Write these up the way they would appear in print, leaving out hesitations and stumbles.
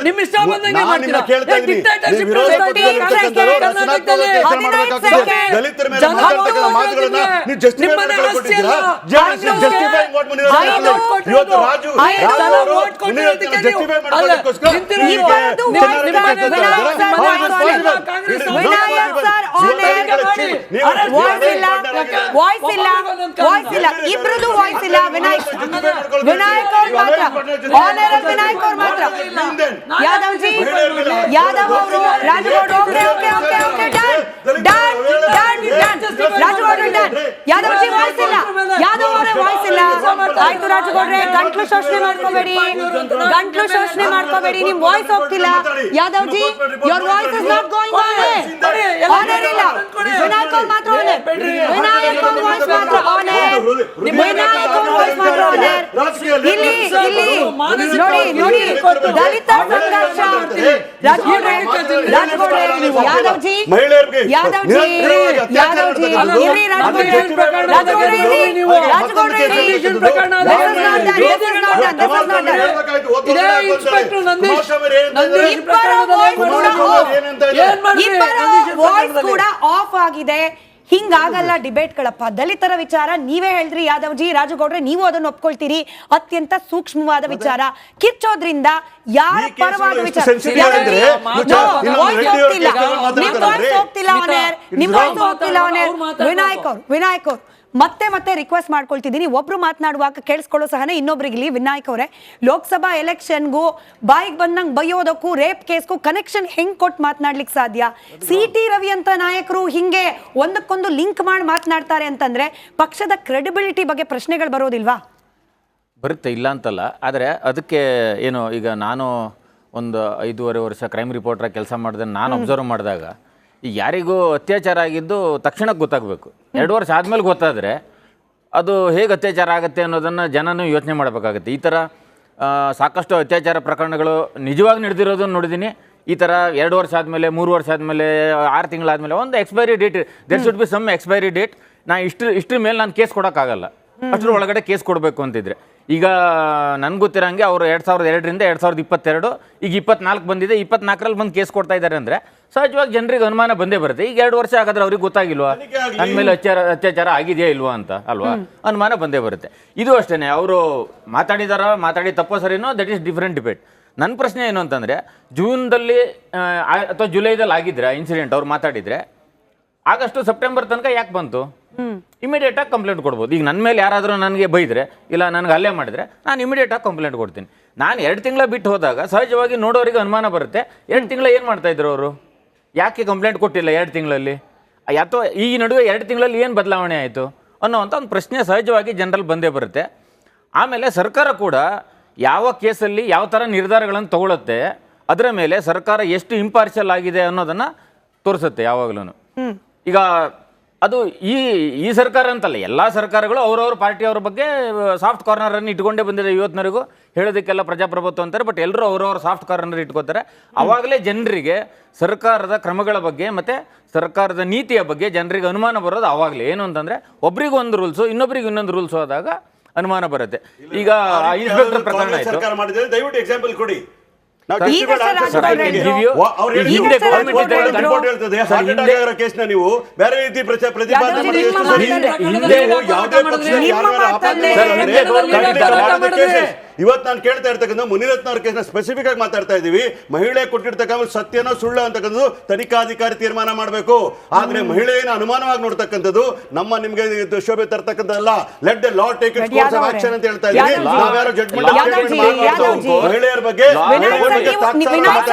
ನಿಮ್ಮ ಇಷ್ಟ ಬಂದಂಗೆ ಮಾಡ್ತೀರಾ ದಲಿತರ ಮೇಲೆ ಮಾತಾಡ್ತಕ್ಕಂಥ ಮಾತುಗಳನ್ನ ನೀವು ಜಸ್ಟಿಫೈ ಮಾಡ್ಕೊಳ್ತಿದ್ದೀರಾ? ಇವತ್ತು ರಾಜು ಜಸ್ಟಿಫೈ ಮಾಡ್ಕೊಳ್ಳೋದಕ್ಕೋಸ್ಕರ ಇಬ್ರದು ವಾಯ್ಸ್ ಇಲ್ಲ. ವಿನಾಯಕ್ ಅವ್ರು ಮಾತ್ರ, ಆನರಲ್ ವಿನಾಯಕ್ ಅವ್ರು ಮಾತ್ರ. ಯಾದವ್ ಜಿ, ಯಾದವ್ ಅವರು, ರಾಜಗೌಡ, ರಾಜಗೌಡ ಯಾದವ್ ಜಿ ವಾಯ್ಸ್ ಇಲ್ಲ, ಯಾದವ್ ಅವರೇ ವಾಯ್ಸ್ ಇಲ್ಲ. ಆಯ್ತು ರಾಜಗೌಡ್ರೆ, ಗಂಟ್ಲು ಶೋಷಣೆ ಮಾಡ್ಕೋಬೇಡಿ, ಗಂಟ್ಲು ಶೋಷಣೆ ಮಾಡ್ಕೋಬೇಡಿ, ನಿಮ್ ವಾಯ್ಸ್ ಹೋಗ್ತಿಲ್ಲ. Yadav ji, your voice is not going on air ಇಲ್ಲ. ವಿನಾಯಕ್ ಅವ್ರು ಮಾತ್ರ ಆನರ್, ವಿನಾಯಕ್ ಅವ್ರ ವಾಯ್ಸ್ ಮಾತ್ರ ಆನರ್, ವಿನಾಯಕ್ ಅವ್ರ ವಾಯ್ಸ್ ಮಾತ್ರ ಆನರ್. ಇಲ್ಲಿ ನೋಡಿ ನೋಡಿ ದಲಿತ ಸಂಘರ್ಷ. ರಾಜಗೌಡ್ರೆ, ಯಾದವ್ ಜಿ, ಯಾದವ್ ಜಿ, ಯಾದವ್ ಜಿ ಇರಿ, ರಾಜಗೌಡ್ರೆ ಇರಿ, ರಾಜಗೌಡ್ರೆ ಇರಿ. ಇಬ್ಬರ ವಾಯ್ಸ್ ಕೂಡ ಆಫ್ ಆಗಿದೆ. ಹಿಂಗಾಗಲ್ಲ ಡಿಬೇಟ್ಗಳಪ್ಪ. ದಲಿತರ ವಿಚಾರ ನೀವೇ ಹೇಳಿದ್ರಿ ಯಾದವ್ ಜಿ, ರಾಜಗೌಡ್ರೆ ನೀವು ಅದನ್ನು ಒಪ್ಕೊಳ್ತೀರಿ. ಅತ್ಯಂತ ಸೂಕ್ಷ್ಮವಾದ ವಿಚಾರ. ಕಿಚ್ಚೋದ್ರಿಂದ ಯಾರ ಪರವಾದ ವಿಚಾರ ವಿನಾಯಕ್ ಅವ್ರು ಮತ್ತೆ ಮತ್ತೆ ರಿಕ್ವೆಸ್ಟ್ ಮಾಡ್ಕೊಳ್ತಿದ್ದೀನಿ, ಒಬ್ರು ಮಾತನಾಡುವಾಗ ಕೇಳಿಸ್ಕೊಳ್ಳೋ ಸಹನೆ ಇನ್ನೊಬ್ರಿಗೆ. ವಿನಾಯಕ್ ಅವರೇ, ಲೋಕಸಭಾ ಎಲೆಕ್ಷನ್ಗೂ ಬಾಯಿಗೆ ಬಂದಂಗೆ ಬೈಯೋದಕ್ಕೂ ರೇಪ್ ಕೇಸ್ಗೂ ಕನೆಕ್ಷನ್ ಹೆಂಗ್ ಕೊಟ್ಟು ಮಾತನಾಡ್ಲಿಕ್ಕೆ ಸಾಧ್ಯ? CT ರವಿ ಅಂತ ನಾಯಕರು ಹಿಂಗೆ ಒಂದಕ್ಕೊಂದು ಲಿಂಕ್ ಮಾಡಿ ಮಾತನಾಡ್ತಾರೆ ಅಂತಂದ್ರೆ ಪಕ್ಷದ ಕ್ರೆಡಿಬಿಲಿಟಿ ಬಗ್ಗೆ ಪ್ರಶ್ನೆಗಳು ಬರೋದಿಲ್ವಾ? ಬರುತ್ತೆ, ಇಲ್ಲ ಅಂತಲ್ಲ. ಆದರೆ ಅದಕ್ಕೆ ಏನು, ಈಗ ನಾನು ಒಂದು 5.5 ವರ್ಷ ಕ್ರೈಮ್ ರಿಪೋರ್ಟರ್ ಕೆಲಸ ಮಾಡಿದೆ. ನಾನು ಅಬ್ಸರ್ವ್ ಮಾಡಿದಾಗ ಈಗ ಯಾರಿಗೂ ಅತ್ಯಾಚಾರ ಆಗಿದ್ದು ತಕ್ಷಣಕ್ಕೆ ಗೊತ್ತಾಗಬೇಕು. 2 ವರ್ಷ ಆದಮೇಲೆ ಗೊತ್ತಾದರೆ ಅದು ಹೇಗೆ ಅತ್ಯಾಚಾರ ಆಗುತ್ತೆ ಅನ್ನೋದನ್ನು ಜನನೂ ಯೋಚನೆ ಮಾಡಬೇಕಾಗುತ್ತೆ. ಈ ಥರ ಸಾಕಷ್ಟು ಅತ್ಯಾಚಾರ ಪ್ರಕರಣಗಳು ನಿಜವಾಗಿ ನಡೆದಿರೋದನ್ನು ನೋಡಿದ್ದೀನಿ. ಈ ಥರ 2 ವರ್ಷ ಆದಮೇಲೆ, 3 ವರ್ಷ ಆದಮೇಲೆ, 6 ತಿಂಗಳಾದಮೇಲೆ ಒಂದು expiry date, there should be some expiry date. ಇಷ್ಟ್ರ ಮೇಲೆ ನಾನು ಕೇಸ್ ಕೊಡೋಕ್ಕಾಗಲ್ಲ. ಅಷ್ಟರ ಒಳಗಡೆ ಕೇಸ್ ಕೊಡಬೇಕು ಅಂತಿದ್ರೆ. ಈಗ ನನ್ಗೆ ಗೊತ್ತಿರೋಂಗೆ ಅವರು 2002ರಿಂದ 2022, ಈಗ 24 ಬಂದಿದೆ. 24ರಲ್ಲಿ ಬಂದು ಕೇಸ್ ಕೊಡ್ತಾ ಇದ್ದಾರೆ ಅಂದರೆ ಸಹಜವಾಗಿ ಜನರಿಗೆ ಅನುಮಾನ ಬಂದೇ ಬರುತ್ತೆ. ಈಗ 2 ವರ್ಷ ಆಗಾದ್ರೆ ಅವ್ರಿಗೆ ಗೊತ್ತಾಗಿಲ್ವಾ ನನ್ನ ಮೇಲೆ ಅತ್ಯಾಚಾರ ಆಗಿದೆಯಾ ಇಲ್ವಾ ಅಂತ ಅಲ್ವಾ? ಅನುಮಾನ ಬಂದೇ ಬರುತ್ತೆ. ಇದು ಅಷ್ಟೇ, ಅವರು ಮಾತಾಡಿ ತಪ್ಪೋ ಸರಿನೋ, ದಟ್ ಈಸ್ ಡಿಫರೆಂಟ್ ಡಿಬೇಟ್. ನನ್ನ ಪ್ರಶ್ನೆ ಏನು ಅಂತಂದರೆ, ಜೂನ್ದಲ್ಲಿ ಅಥವಾ ಜುಲೈದಲ್ಲಿ ಆಗಿದ್ರೆ ಇನ್ಸಿಡೆಂಟ್ ಅವ್ರು ಮಾತಾಡಿದರೆ, ಆಗಸ್ಟು ಸೆಪ್ಟೆಂಬರ್ ತನಕ ಯಾಕೆ ಬಂತು? ಇಮಿಡಿಯೇಟಾಗಿ ಕಂಪ್ಲೇಂಟ್ ಕೊಡ್ಬೋದು. ಈಗ ನನ್ನ ಮೇಲೆ ಯಾರಾದರೂ ನನಗೆ ಬೈದರೆ, ಇಲ್ಲ ನನಗೆ ಹಲ್ಲೆ ಮಾಡಿದರೆ, ನಾನು ಇಮಿಡಿಯೇಟಾಗಿ ಕಂಪ್ಲೇಂಟ್ ಕೊಡ್ತೀನಿ. ನಾನು 2 ತಿಂಗಳ ಬಿಟ್ಟು ಹೋದಾಗ ಸಹಜವಾಗಿ ನೋಡೋರಿಗೆ ಅನುಮಾನ ಬರುತ್ತೆ. 2 ತಿಂಗಳ ಏನು ಮಾಡ್ತಾಯಿದ್ರು ಅವರು? ಯಾಕೆ ಕಂಪ್ಲೇಂಟ್ ಕೊಟ್ಟಿಲ್ಲ 2 ತಿಂಗಳಲ್ಲಿ? ಅಥವಾ ಈ ನಡುವೆ 2 ತಿಂಗಳಲ್ಲಿ ಏನು ಬದಲಾವಣೆ ಆಯಿತು ಅನ್ನೋವಂಥ ಒಂದು ಪ್ರಶ್ನೆ ಸಹಜವಾಗಿ ಜನರಲ್ಲಿ ಬಂದೇ ಬರುತ್ತೆ. ಆಮೇಲೆ ಸರ್ಕಾರ ಕೂಡ ಯಾವ ಕೇಸಲ್ಲಿ ಯಾವ ಥರ ನಿರ್ಧಾರಗಳನ್ನು ತಗೊಳುತ್ತೆ, ಅದರ ಮೇಲೆ ಸರ್ಕಾರ ಎಷ್ಟು ಇಂಪಾರ್ಷಿಯಲ್ ಆಗಿದೆ ಅನ್ನೋದನ್ನು ತೋರಿಸುತ್ತೆ ಯಾವಾಗಲೂ. ಈಗ ಅದು ಈ ಸರ್ಕಾರ ಅಂತಲ್ಲ, ಎಲ್ಲ ಸರ್ಕಾರಗಳು ಅವರವ್ರ ಪಾರ್ಟಿಯವ್ರ ಬಗ್ಗೆ ಸಾಫ್ಟ್ ಕಾರ್ನರನ್ನು ಇಟ್ಕೊಂಡೇ ಬಂದಿದೆ ಇವತ್ತಿನವರೆಗೂ. ಹೇಳೋದಕ್ಕೆಲ್ಲ ಪ್ರಜಾಪ್ರಭುತ್ವ ಅಂತಾರೆ, ಬಟ್ ಎಲ್ಲರೂ ಅವರವ್ರ ಸಾಫ್ಟ್ ಕಾರ್ನರ್ ಇಟ್ಕೋತಾರೆ. ಆವಾಗಲೇ ಜನರಿಗೆ ಸರ್ಕಾರದ ಕ್ರಮಗಳ ಬಗ್ಗೆ ಮತ್ತು ಸರ್ಕಾರದ ನೀತಿಯ ಬಗ್ಗೆ ಜನರಿಗೆ ಅನುಮಾನ ಬರೋದು ಆವಾಗಲೇ. ಏನು ಅಂತಂದರೆ, ಒಬ್ರಿಗೆ ಒಂದು ರೂಲ್ಸು, ಇನ್ನೊಬ್ರಿಗೆ ಇನ್ನೊಂದು ರೂಲ್ಸು ಆದಾಗ ಅನುಮಾನ ಬರುತ್ತೆ. ಈಗ ಇನ್ಸ್ಪೆಕ್ಟರ್ ಪ್ರಕರಣ ಆಯಿತು, ದಯವಿಟ್ಟು ಎಕ್ಸಾಂಪಲ್ ಕೊಡಿ. ಕೇಸ್ನ ನೀವು ಬೇರೆ ರೀತಿ ಪ್ರತಿಪಾದನೆ ಇವತ್ತು ನಾನು ಕೇಳ್ತಾ ಇರ್ತಕ್ಕಂಥ ಮುನಿರತ್ನ ಅವ್ರ ಕೇಸ್ನ ಸ್ಪೆಸಿಫಿಕ್ ಆಗಿ ಮಾತಾಡ್ತಾ ಇದ್ದೀವಿ. ಮಹಿಳೆ ಕೊಟ್ಟಿರ್ತಕ್ಕಂಥ ಸತ್ಯನೋ ಸುಳ್ಳು ಅಂತಕ್ಕಂಥದ್ದು ತನಿಖಾಧಿಕಾರಿ ತೀರ್ಮಾನ ಮಾಡಬೇಕು. ಆದ್ರೆ ಮಹಿಳೆಯನ್ನು ಅನುಮಾನವಾಗಿ ನೋಡ್ತಕ್ಕಂಥದ್ದು ನಮ್ಮ ನಿಮ್ಗೆ ಶೋಭೆ ತರ್ತಕ್ಕಂಥದ್ದಲ್ಲ. Let the law take its course of action ಅಂತ ಹೇಳ್ತಾ ಇದ್ದೀವಿ. ನಾವ್ಯಾರು ಜಡ್ಜ್ಮೆಂಟ್ ಮಹಿಳೆಯರ ಬಗ್ಗೆ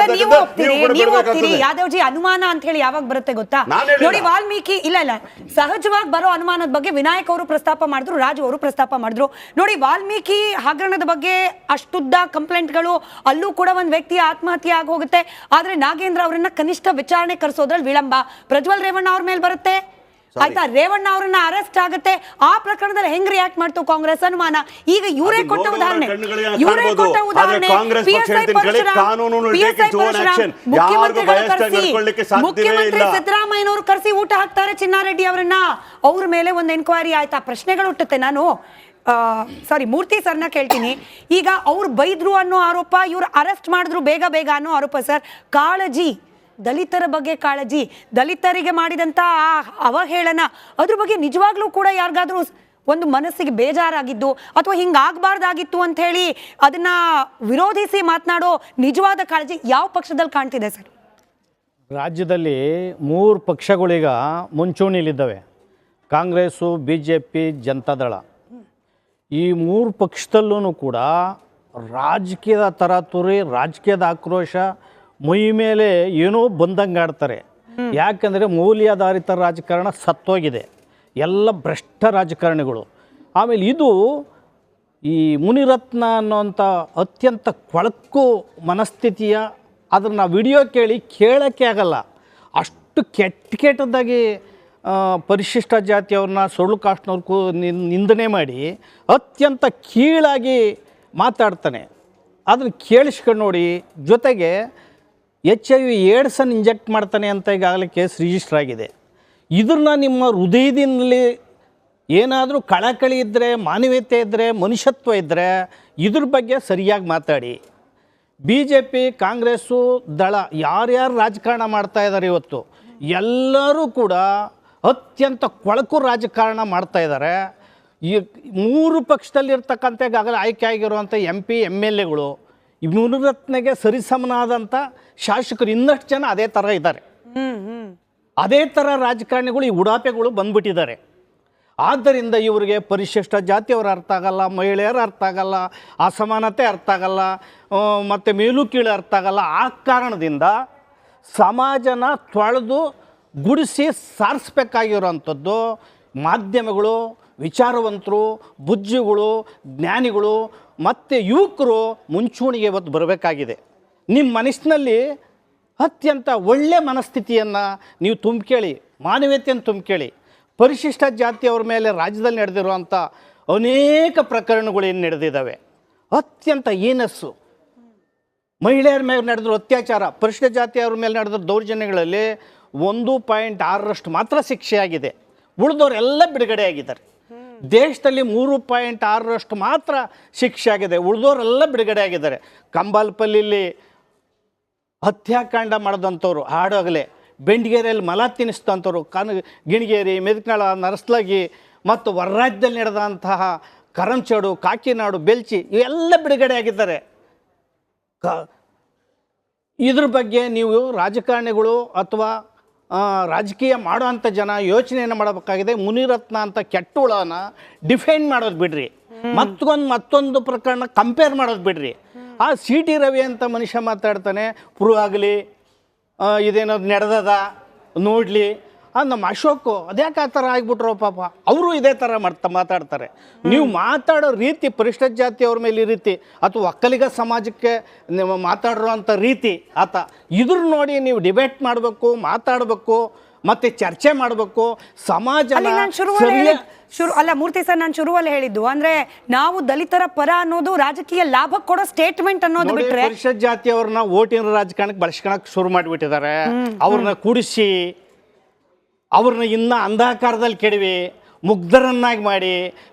ಯಾದವ್ ಜಿ ಅನುಮಾನ ಅಂತ ಹೇಳಿ ಯಾವಾಗ ಬರುತ್ತೆ ಗೊತ್ತಾ? ನೋಡಿ, ವಾಲ್ಮೀಕಿ ಇಲ್ಲ ಸಹಜವಾಗಿ ಬರೋ ಅನುಮಾನದ ಬಗ್ಗೆ ವಿನಾಯಕ್ ಅವರು ಪ್ರಸ್ತಾಪ ಮಾಡಿದ್ರು, ರಾಜು ಅವರು ಪ್ರಸ್ತಾಪ ಮಾಡಿದ್ರು. ನೋಡಿ, ವಾಲ್ಮೀಕಿ ಹಗರಣದ ಬಗ್ಗೆ ಅಷ್ಟುದ್ದ ಕಂಪ್ಲೇಂಟ್ಗಳು, ಅಲ್ಲೂ ಕೂಡ ಒಂದು ವ್ಯಕ್ತಿ ಆತ್ಮಹತ್ಯೆ ಆಗಿ ಹೋಗುತ್ತೆ. ಆದ್ರೆ ನಾಗೇಂದ್ರ ಅವರನ್ನ ಕನಿಷ್ಠ ವಿಚಾರಣೆ ಕರೆಸೋದ್ರಲ್ಲಿ ವಿಳಂಬ. ಪ್ರಜ್ವಲ್ ರೇವಣ್ಣ ಅವ್ರ ಮೇಲೆ ಬರುತ್ತೆ, ಆಯ್ತಾ, ರೇವಣ್ಣ ಅವರನ್ನ ಅರೆಸ್ಟ್ ಆಗುತ್ತೆ. ಆ ಪ್ರಕರಣದಲ್ಲಿ ಹೆಂಗ್ ರಿಯಾಕ್ಟ್ ಮಾಡ್ತು ಕಾಂಗ್ರೆಸ್? ಅನುಮಾನ. ಈಗ ಇವರೇ ಕೊಟ್ಟ ಉದಾಹರಣೆ ಮುಖ್ಯಮಂತ್ರಿ ಸಿದ್ದರಾಮಯ್ಯನವರು ಕರೆಸಿ ಊಟ ಹಾಕ್ತಾರೆ ಚಿನ್ನಾರೆಡ್ಡಿ ಅವರನ್ನ. ಅವ್ರ ಮೇಲೆ ಒಂದು ಎನ್ಕ್ವೈರಿ ಆಯ್ತಾ, ಪ್ರಶ್ನೆಗಳು ಹುಟ್ಟುತ್ತೆ. ನಾನು ಸಾರಿ ಮೂರ್ತಿ ಸರ್ನ ಕೇಳ್ತೀನಿ. ಈಗ ಅವ್ರು ಬೈದ್ರು ಅನ್ನೋ ಆರೋಪ, ಇವ್ರು ಅರೆಸ್ಟ್ ಮಾಡಿದ್ರು ಬೇಗ ಬೇಗ ಅನ್ನೋ ಆರೋಪ ಸರ್. ಕಾಳಜಿ, ದಲಿತರ ಬಗ್ಗೆ ಕಾಳಜಿ, ದಲಿತರಿಗೆ ಮಾಡಿದಂಥ ಆ ಅವಹೇಳನ, ಅದ್ರ ಬಗ್ಗೆ ನಿಜವಾಗ್ಲೂ ಕೂಡ ಯಾರಿಗಾದ್ರೂ ಒಂದು ಮನಸ್ಸಿಗೆ ಬೇಜಾರಾಗಿದ್ದು ಅಥವಾ ಹಿಂಗಾಗಬಾರ್ದಾಗಿತ್ತು ಅಂತ ಹೇಳಿ ಅದನ್ನ ವಿರೋಧಿಸಿ ಮಾತನಾಡೋ ನಿಜವಾದ ಕಾಳಜಿ ಯಾವ ಪಕ್ಷದಲ್ಲಿ ಕಾಣ್ತಿದೆ ಸರ್? ರಾಜ್ಯದಲ್ಲಿ 3 ಪಕ್ಷಗಳೀಗ ಮುಂಚೂಣಿಲಿದ್ದಾವೆ. ಕಾಂಗ್ರೆಸ್ಸು, BJP, ಜನತಾದಳ. ಈ 3 ಪಕ್ಷದಲ್ಲೂ ಕೂಡ ರಾಜಕೀಯದ ತರಾತುರಿ, ರಾಜಕೀಯದ ಆಕ್ರೋಶ, ಮೈ ಮೇಲೆ ಏನೋ ಬಂದಂಗೆ ಆಡ್ತಾರೆ. ಯಾಕಂದರೆ ಮೌಲ್ಯಾಧಾರಿತ ರಾಜಕಾರಣ ಸತ್ತೋಗಿದೆ, ಎಲ್ಲ ಭ್ರಷ್ಟ ರಾಜಕಾರಣಿಗಳು. ಆಮೇಲೆ ಇದು ಈ ಮುನಿರತ್ನ ಅನ್ನೋಂಥ ಅತ್ಯಂತ ಕೊಳಕು ಮನಸ್ಥಿತಿಯ, ಅದನ್ನು ವಿಡಿಯೋ ಕೇಳೋಕ್ಕೆ ಆಗಲ್ಲ, ಅಷ್ಟು ಕೆಟ್ಟದಾಗಿ ಪರಿಶಿಷ್ಟ ಜಾತಿಯವ್ರನ್ನ, ಸೊಳ್ಳು ಕಾಸ್ಟ್ನವ್ರಿಗೂ ನಿಂದನೆ ಮಾಡಿ ಅತ್ಯಂತ ಕೀಳಾಗಿ ಮಾತಾಡ್ತಾನೆ. ಅದನ್ನು ಕೇಳಿಸ್ಕೊಂಡು ನೋಡಿ. ಜೊತೆಗೆ HIV ಏಡ್ಸನ್ನು ಇಂಜೆಕ್ಟ್ ಮಾಡ್ತಾನೆ ಅಂತ ಈಗಾಗಲೇ ಕೇಸ್ ರಿಜಿಸ್ಟರ್ ಆಗಿದೆ. ಇದನ್ನು ನಿಮ್ಮ ಹೃದಯದಲ್ಲಿ ಏನಾದರೂ ಕಳಕಳಿ ಇದ್ದರೆ, ಮಾನವೀಯತೆ ಇದ್ದರೆ, ಮನುಷ್ಯತ್ವ ಇದ್ದರೆ ಇದ್ರ ಬಗ್ಗೆ ಸರಿಯಾಗಿ ಮಾತಾಡಿ. BJP, ಕಾಂಗ್ರೆಸ್ಸು, ದಳ ಯಾರ್ಯಾರು ರಾಜಕಾರಣ ಮಾಡ್ತಾ ಇದ್ದಾರೆ ಇವತ್ತು, ಎಲ್ಲರೂ ಕೂಡ ಅತ್ಯಂತ ಕೊಳಕು ರಾಜಕಾರಣ ಮಾಡ್ತಾ ಇದ್ದಾರೆ. ಈ 3 ಪಕ್ಷದಲ್ಲಿರ್ತಕ್ಕಂಥ ಈಗಾಗಲೇ ಆಯ್ಕೆ ಆಗಿರುವಂಥ MP, MLAಗಳು, ಈ ಮುನಿರತ್ನಗೆ ಸರಿಸಮನಾದಂಥ ಶಾಸಕರು ಇನ್ನಷ್ಟು ಜನ ಅದೇ ಥರ ಇದ್ದಾರೆ. ಅದೇ ಥರ ರಾಜಕಾರಣಿಗಳು, ಈ ಉಡಾಪೆಗಳು ಬಂದ್ಬಿಟ್ಟಿದ್ದಾರೆ. ಆದ್ದರಿಂದ ಇವರಿಗೆ ಪರಿಶಿಷ್ಟ ಜಾತಿಯವರು ಅರ್ಥ ಆಗಲ್ಲ, ಮಹಿಳೆಯರು ಅರ್ಥ ಆಗಲ್ಲ, ಅಸಮಾನತೆ ಅರ್ಥ ಆಗಲ್ಲ, ಮತ್ತು ಮೇಲು ಕೀಳು ಅರ್ಥ ಆಗಲ್ಲ. ಆ ಕಾರಣದಿಂದ ಸಮಾಜನ ತೊಳೆದು ಗುಡಿಸಿ ಸಾರಿಸ್ಬೇಕಾಗಿರೋವಂಥದ್ದು ಮಾಧ್ಯಮಗಳು, ವಿಚಾರವಂತರು, ಬುಜ್ಜಿಗಳು, ಜ್ಞಾನಿಗಳು ಮತ್ತು ಯುವಕರು ಮುಂಚೂಣಿಗೆ ಇವತ್ತು ಬರಬೇಕಾಗಿದೆ. ನಿಮ್ಮ ಮನಸ್ಸಿನಲ್ಲಿ ಅತ್ಯಂತ ಒಳ್ಳೆಯ ಮನಸ್ಥಿತಿಯನ್ನು ನೀವು ತುಂಬಿಕೇಳಿ, ಮಾನವೀಯತೆಯನ್ನು ತುಂಬಿಕೇಳಿ. ಪರಿಶಿಷ್ಟ ಜಾತಿಯವ್ರ ಮೇಲೆ ರಾಜ್ಯದಲ್ಲಿ ನಡೆದಿರುವಂಥ ಅನೇಕ ಪ್ರಕರಣಗಳು ಏನು ನಡೆದಿದ್ದಾವೆ, ಅತ್ಯಂತ ಹೀನಸ್ಸು. ಮಹಿಳೆಯರ ಮೇಲೆ ನಡೆದಿರೋ ಅತ್ಯಾಚಾರ, ಪರಿಶಿಷ್ಟ ಜಾತಿಯವ್ರ ಮೇಲೆ ನಡೆದಿರೋ ದೌರ್ಜನ್ಯಗಳಲ್ಲಿ 1.6% ಮಾತ್ರ ಶಿಕ್ಷೆಯಾಗಿದೆ. ಉಳಿದವರೆಲ್ಲ ಬಿಡುಗಡೆ ಆಗಿದ್ದಾರೆ. ದೇಶದಲ್ಲಿ 3.6% ಮಾತ್ರ ಶಿಕ್ಷೆ ಆಗಿದೆ, ಉಳಿದವರೆಲ್ಲ ಬಿಡುಗಡೆ ಆಗಿದ್ದಾರೆ. ಕಂಬಾಲ್ಪಲ್ಲಿಲಿ ಹತ್ಯಾಕಾಂಡ ಮಾಡಿದಂಥವ್ರು ಹಾಡೋಗಲೇ, ಬೆಂಡಿಗೇರಿಯಲ್ಲಿ ಮಲ ತಿನ್ನಿಸಿದಂಥವ್ರು, ಗಿಣಿಗೇರಿ, ಮೆದಕನಾಳ, ನರಸ್ಲಗಿ ಮತ್ತು ಹೊರರಾಜ್ಯದಲ್ಲಿ ನಡೆದಂತಹ ಕರಂಚೋಡು, ಕಾಕಿನಾಡು, ಬೆಲ್ಚಿ ಇವೆಲ್ಲ ಬಿಡುಗಡೆ ಆಗಿದ್ದಾರೆ. ಇದ್ರ ಬಗ್ಗೆ ನೀವು ರಾಜಕಾರಣಿಗಳು ಅಥವಾ ರಾಜಕೀಯ ಮಾಡೋವಂಥ ಜನ ಯೋಚನೆಯನ್ನು ಮಾಡಬೇಕಾಗಿದೆ. ಮುನಿರತ್ನ ಅಂತ ಕೆಟ್ಟುಳನ ಡಿಫೈನ್ ಮಾಡೋದು ಬಿಡ್ರಿ, ಮತ್ತೊಂದು ಪ್ರಕರಣ ಕಂಪೇರ್ ಮಾಡೋದು ಬಿಡ್ರಿ. ಆ CT ರವಿ ಅಂತ ಮನುಷ್ಯ ಮಾತಾಡ್ತಾನೆ, ಪ್ರೂವ್ ಆಗಲಿ, ಇದೇನದು ನಡೆದದ ನೋಡಲಿ. ನಮ್ಮ ಅಶೋಕು ಅದ್ಯಾಕೆ ಆ ಥರ ಆಗಿಬಿಟ್ರೋ ಪಾಪ, ಅವರು ಇದೇ ಥರ ಮಾತಾಡ್ತಾರೆ. ನೀವು ಮಾತಾಡೋ ರೀತಿ, ಪರಿಶಿಷ್ಟ ಜಾತಿಯವ್ರ ಮೇಲೆ ಈ ರೀತಿ, ಅಥವಾ ಒಕ್ಕಲಿಗ ಸಮಾಜಕ್ಕೆ ನೀವು ಮಾತಾಡಿರೋಂಥ ರೀತಿ ಆತ, ಇದ್ರ ನೋಡಿ ನೀವು ಡಿಬೇಟ್ ಮಾಡಬೇಕು, ಮಾತಾಡಬೇಕು, ಮತ್ತೆ ಚರ್ಚೆ ಮಾಡಬೇಕು. ಸಮಾಜ ಅಲ್ಲ ಮೂರ್ತಿ ಸರ್, ನಾನು ಶುರುವಲ್ಲಿ ಹೇಳಿದ್ದು ಅಂದ್ರೆ ನಾವು ದಲಿತರ ಪರ ಅನ್ನೋದು ರಾಜಕೀಯ ಲಾಭ ಕೊಡೋ ಸ್ಟೇಟ್ಮೆಂಟ್ ಅನ್ನೋದು ಬಿಟ್ರೆ, ಪರಿಶಿಷ್ಟ ಜಾತಿಯವ್ರನ್ನ ಓಟಿನ ರಾಜಕಾರಣಕ್ಕೆ ಬಳಸ್ಕೊಳಕ್ ಶುರು ಮಾಡಿಬಿಟ್ಟಿದ್ದಾರೆ. ಅವ್ರನ್ನ ಕೂಡಿಸಿ ಅವ್ರನ್ನ ಇನ್ನ ಅಂಧಾಕಾರದಲ್ಲಿ ಕೆಡವಿ ಮುಗ್ಧರನ್ನಾಗಿ ಮಾಡಿ